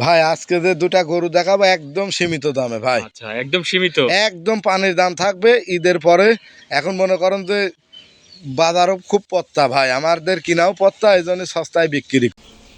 ভাই আজকে যে দুটা গরু দেখাবো একদম সীমিত দামে ভাই। আচ্ছা, একদম সীমিত। একদম পানির দাম থাকবে ঈদের পরে। এখন মনে করেন যে বাজারও খুব পত্তা ভাই, আমাদের কিনাও পত্তা, এই জন্য সস্তায় বিক্রি।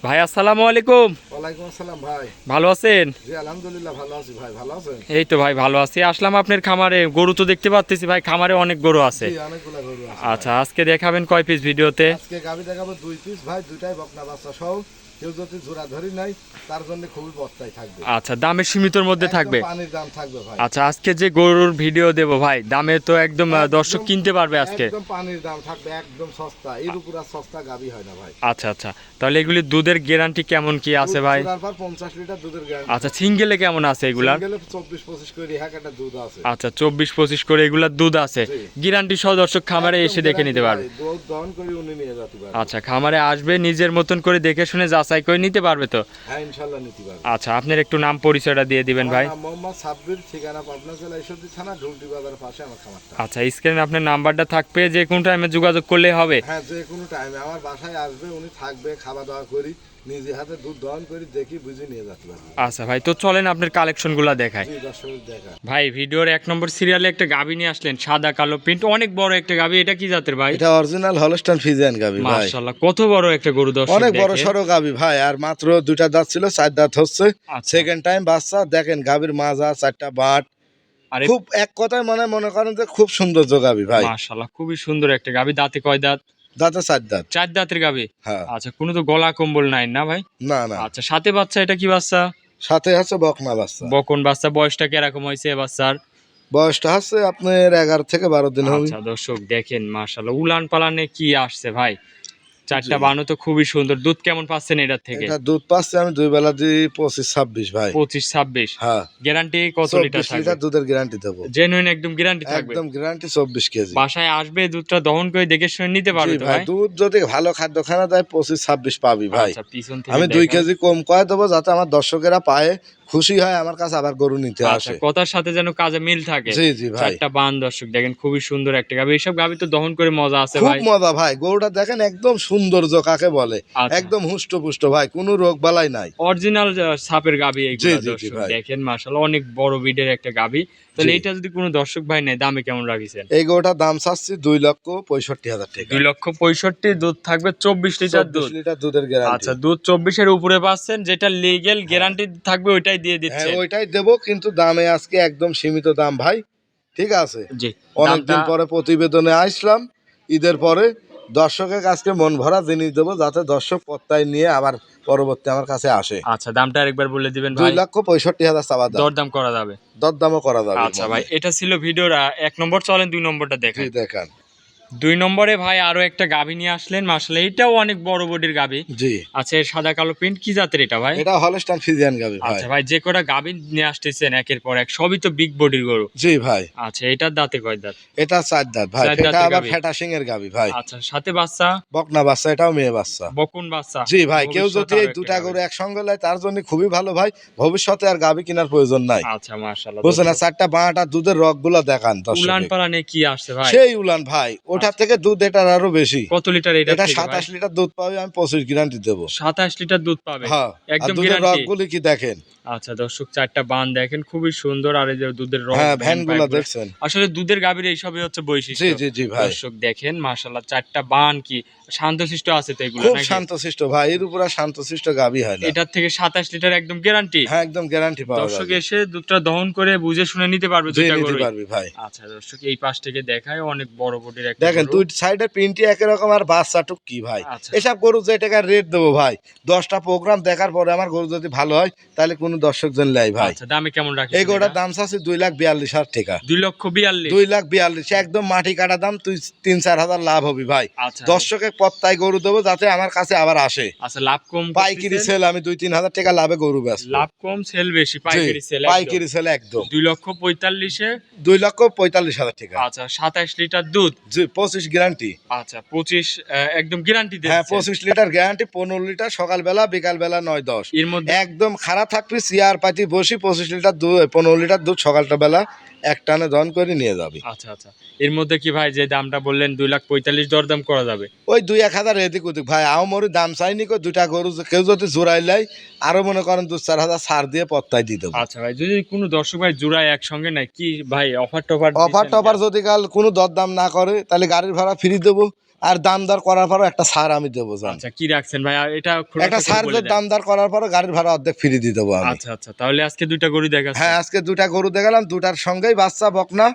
ভাই আসসালামু আলাইকুম। ওয়ালাইকুম আসসালাম ভাই। ভালো আছেন? জি আলহামদুলিল্লাহ ভালো আছি ভাই, ভালো আছেন? এই তো ভাই ভালো আছি। আসলাম আপনার খামারে, গরু তো দেখতে পাচ্ছি ভাই, খামারে অনেক গরু আছে। জি অনেকগুলা গরু আছে। আচ্ছা, আজকে দেখাবেন কয় পিস ভিডিওতে? আজকে গাভী দেখাবো 2 পিস ভাই, দুটাই বকনা বাচ্চা সহ। কেউ যদি জোড়া ধরি নাই তার জন্য খুবই পত্তাই থাকবে। আচ্ছা, দামের সীমিতর মধ্যে থাকবে। একদম পানির দাম থাকবে ভাই। আচ্ছা, আজকে যে গরুর ভিডিও দেব ভাই, দামে তো একদম দর্শক কিনতে পারবে আজকে। একদম পানির দাম থাকবে, একদম সস্তা, এর উপর আর সস্তা গাভী হয় না ভাই। আচ্ছা আচ্ছা, তাহলে এগুলি দুধের গ্যারান্টি কেমন কি আছে ভাই? জোড়ার পর 50 লিটার দুধের গ্যারান্টি। আচ্ছা, সিঙ্গেলে কেমন আছে এগুলা? সিঙ্গেলে 24-25 করে এক একটা দুধ আছে। আচ্ছা, 24-25 করে এগুলা দুধ আছে। জি। গ্যারান্টি সহ দর্শক খামারে একদম এসে দেখে নিতে পারবে। গ্যারান্টি ভাই, দুধ দহন করে উনি নিয়ে যেতে পারবে। আচ্ছা, খামারে আসবে, নিজের মতন করে দেখে শুনে যাচাই করে নিতে পারবে তো? হ্যাঁ ইনশাআল্লাহ নিতে পারবে। আচ্ছা, আপনার একটু নাম পরিচয়টা দিয়ে দিবেন ভাই। আমার নাম মোহাম্মদ সাব্বির, ঠিকানা পাবনা জেলা ঈশ্বরদী থানা ঢুলটি বাজারের পাশে আমার খামারটা। আচ্ছা, স্ক্রিনে আপনার নাম্বারটা থাকবে, যে কোন টাইমে যোগাযোগ করলে হবে। হ্যাঁ যে কোনো টাইমে আমার বাসায় আসবে, উনি থাকবে, খাওয়া দাওয়া করি, নিজে হাতে দুধ দহন করি, দেখি বুঝে নিয়ে যেতে পারবে। আচ্ছা ভাই, তো চলেন আপনার কালেকশনগুলো দেখায়। জি দর্শক দেখা। ভাই ভিডিওর 1 নম্বর সিরিয়ালে একটা গাভী নিয়ে আসলেন, সাদা কালো প্রিন্ট, অনেক বড় একটা গাভী। এটা কি জাতের ভাই? এটা অরিজিনাল হলস্টাইন ফ্রিজিয়ান গাভী ভাই। মাশাআল্লাহ, কত বড় একটা গরু দর্শক অনেক বড় দেখেন। সড়ো গাভী ভাই, আর মাত্র 2টা দাঁত ছিল, 4 দাঁত হচ্ছে। আচ্ছা। সেকেন্ড টাইম বাচ্চা। দেখেন গাভীর মাজা, 4টা বাট, আরে খুব এক কথায় মনে করেন যে খুব সুন্দর গাভী ভাই। মাশাআল্লাহ, খুবই সুন্দর একটা গাভী। দাঁতে কয় দাঁত? দাঁতে 4 দাঁত। 4 দাঁতের গাভী। হ্যাঁ। আচ্ছা, কোনো তো গলা কম্বল নাই না ভাই? না না, আচ্ছা, সাথে বাচ্চা, এটা কি বাচ্চা? সাথে আছে বকনা বাচ্চা। বকন বাচ্চা। বয়সটা কিরকম হয়েছে এ বাচ্চার? বয়সটা হচ্ছে আপনার 11 থেকে 12 দিন হবে। আচ্ছা দর্শক দেখেন, মাশাআল্লাহ, উলান পালানে কি আসছে ভাই। 4টা জি। বানু তো খুবই সুন্দর। দুধ কেমন পাচ্ছেন এটার থেকে? এটা দুধ পাচ্ছে আমি 2 বেলা দিই 25-26 ভাই। 25-26। হ্যাঁ। গ্যারান্টি কত লিটার 24 থাকবে? লিটার দুধের গ্যারান্টি দেবো। জেনুইন একদম গ্যারান্টি থাকবে। একদম গ্যারান্টি 24 কেজি। বাসায় আসবে, দুধটা দহন করে দেখে শুনে নিতে জি পারবে তো ভাই, ভাই? দুধ যদি ভালো খাদ্য খানা দেয় 25-26 পাবি ভাই। আচ্ছা, পিছন থেকে আমি 2 দেখান। কেজি কম কয়ে দেবো, যাতে আমার দর্শকেরা পায়, খুশি হয়, আমার কাছে আবার গরু নিতে আচ্ছা, আসে। কথার সাথে যেন কাজে মিল থাকে। জি জি ভাই। 4টা বান দর্শক দেখেন, খুবই সুন্দর একটা গাভী। এইসব গাভী তো দহন করে মজা আছে খুব ভাই। মজা ভাই, গরুটা দেখেন একদম সৌন্দর্য কাকে বলে, আচ্ছা। একদম হুষ্টপুষ্ট ভাই, কোনো রোগ বালাই নাই। অরিজিনাল সাপের গাভী এইগুলা জি, জি, দর্শক ভাই। দেখেন, মাশাআল্লাহ, অনেক বড় বিডের একটা গাভী। তাহলে জি। এটা যদি কোনো দর্শক ভাই নেয়, দামে কেমন রাখিছেন? এই গরুটার দাম চাচ্ছি 2,65,000 টাকা। 2,65,000। দুধ থাকবে 24 লিটার 24 দুধ। লিটার দুধের গ্যারান্টি। আচ্ছা, দুধ 24-এর উপরে পাচ্ছেন, যেটা লিগ্যাল গ্যারান্টি থাকবে ওইটাই দিয়ে হ্যাঁ দিচ্ছেন। ওইটাই দেবো, কিন্তু দামে আজকে একদম সীমিত দাম ভাই, ঠিক আছে? জি। অনেকদিন দামটা পরে প্রতিবেদনে আসলাম, ঈদের পরে দর্শকের কাছে মন ভরা জিনিস দেবো, যাতে দর্শক পত্তায় নিয়ে আবার পরবর্তী আমার কাছে আসে। আচ্ছা, দামটা আরেকবার বলে দিবেন ভাই। 2,65,000 চাওয়া দাম। দরদাম করা যাবে। দরদামও করা যাবে। আচ্ছা ভাই, এটা ছিল ভিডিওর 1 নম্বর। চলেন 2 নম্বরটা জি দেখাই। দেখান। 2 নম্বরে ভাই আরো একটা গাভী নিয়ে আসলেন, মাশাআল্লাহ, এটাও অনেক বড় বডির গাভী। জি। আচ্ছা, এর সাদা কালো প্রিন্ট, কি জাতের এটা ভাই? এটা হলস্টাইন ফ্রিজিয়ান গাভী ভাই। আচ্ছা ভাই, যে কটা গাভী নিয়ে আসতেছেন একের পর এক, সবই তো বিগ বডির গরু। জি ভাই। আচ্ছা, এটার দাঁতে কয় দাঁত? এটা 4 দাঁত ভাই, 4 এটা দাঁতের আবার গাভী। ফেটা সিং এর গাভী ভাই। আচ্ছা, সাথে বাচ্চা? বকনা বাচ্চা, এটাও মেয়ে বাচ্চা। বকুন বাচ্চা। জি ভাই, কেউ ভবিষ্যতে যদি এই আরো একটা দুটা গাভী। গরু একসঙ্গে নেয় তার জন্য খুবই ভালো ভাই, ভবিষ্যতে আর গাভী কেনার প্রয়োজন নাই। আচ্ছা, মাশাআল্লাহ। বুঝছেন না, 4টা বাঁটা দুধের রক গুলা দেখান দর্শক। উলান পালানে কি আসছে ভাই? সেই উলান ভাই, ওটার থেকে দুধ এটার আরো বেশি। কত লিটার এটা এটা থেকে ভাই? 27 লিটার দুধ পাবে, আমি 25 গ্যারান্টি দেবো। 27 লিটার দুধ পাবে। হ্যাঁ, আর একদম দুধের গ্যারান্টি। রকগুলি কি দেখেন। আচ্ছা দর্শক, 4টা বান দেখেন, খুবই সুন্দর। আর এই যে দুধের রস, হ্যাঁ, ভ্যান ভ্যান গুলা পাইপগুলো। দেখছেন। আসলে দুধের গাভীর এইসবই হচ্ছে জি বৈশিষ্ট্য। জি জি ভাই, দর্শক দেখেন, মাশাআল্লাহ, 4টা বান কি শান্তশিষ্ট আছে তো এগুলো খুব নাকি? শান্তশিষ্ট ভাই, এর উপর আর শান্তশিষ্ট গাভী হয় না। এটার থেকে 27 লিটার একদম গ্যারান্টি। হ্যাঁ একদম গ্যারান্টি পাওয়া দর্শক যাবে। এসে দুধটা দহন করে বুঝে শুনে নিতে পারবে জি দুইটা নিতে গরুই। পারবি ভাই। আচ্ছা দর্শক, এই পাশ থেকে দেখায়, অনেক বড় বডির একটা দেখেন গরু। দুই সাইডে প্রিন্টই একই রকম, আর বাচ্চাটুক কি ভাই। আচ্ছা। এসব গরু যে টাকার রেট দেবো ভাই, 10টা প্রোগ্রাম দেখার পরে আমার গরু যদি ভালো হয়, তাহলে কোনো দর্শক জন লাই ভাই। আচ্ছা, দামে কেমন রাখিস? এই গরুটার দাম চাচ্ছি 2,42,000 টাকা। 2,42,000। 2,42,000 একদম মাটি কাটা দাম, তুই 3-4 হাজার লাভ হবি ভাই। আচ্ছা। দর্শকের পত্তায় গরু দেবো, যাতে আমার কাছে আবার আসে। আচ্ছা, লাভ কম পাইকারি করতেছেন? সেল আমি 2-3 হাজার টাকা লাভে গরু বেচবো। লাভ কম, সেল বেশি, পাইকারি সেল। পাইকারি সেল একদম। 2,45,000-এ। 2,45,000 টাকা। আচ্ছা, 27 লিটার দুধ। জি 25 গ্যারান্টি। আচ্ছা 25 একদম গ্যারান্টি হ্যাঁ দিচ্ছেন। 25 লিটার গ্যারান্টি, 15 লিটার সকালবেলা বিকালবেলা 9-10। এর মধ্যে একদম খারাপ থাকবে, চেয়ার পাতি বসি 25 লিটার দুধ 15 লিটার দুধ সকালটা বেলা এক টানে দহন করে নিয়ে যাবে। আচ্ছা আচ্ছা, এর মধ্যে কি ভাই যে দামটা বললেন 2,45,000 দরদাম করা যাবে? ওই 2-1 হাজার এদিক ওদিক ভাই, আও মরি দাম চাইনি কো, দুটা গরু কেউ যদি জোড়াই লাই আরো মনে করেন 2-4 হাজার ছাড় দিয়ে পত্তায় দিয়ে দেবো। আচ্ছা ভাই, যদি কোনো দর্শক ভাই জোড়ায় একসঙ্গে নাই কি ভাই অফার টফার অফার টফার যদি কাল কোনো দরদাম না করে তাহলে গাড়ির ভাড়া ফ্রি দেবো, আর দাম দর করার পরও একটা ছাড় আমি দেবো জান। আচ্ছা কি রাখছেন ভাই আর এটা খোলাসা একটা করে ছাড় বলে দেন। দাম দর করার পরও গাড়ির ভাড়া অর্ধেক ফ্রি দিয়ে দেবো আমি। আচ্ছা আচ্ছা, তাহলে আজকে দুইটা গরু দেখাচ্ছেন। হ্যাঁ আজকে দুটা গরু দেখালাম, দুটার সঙ্গেই বাচ্চা বকনা,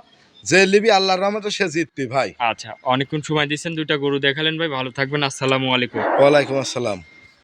যে লিবি আল্লাহর রহমতে সে জিতবি ভাই। আচ্ছা, অনেকক্ষণ সময় দিচ্ছেন, দুইটা গরু দেখালেন ভাই, ভালো থাকবেন, আসসালামু আলাইকুম। ওয়ালাইকুম আসসালাম।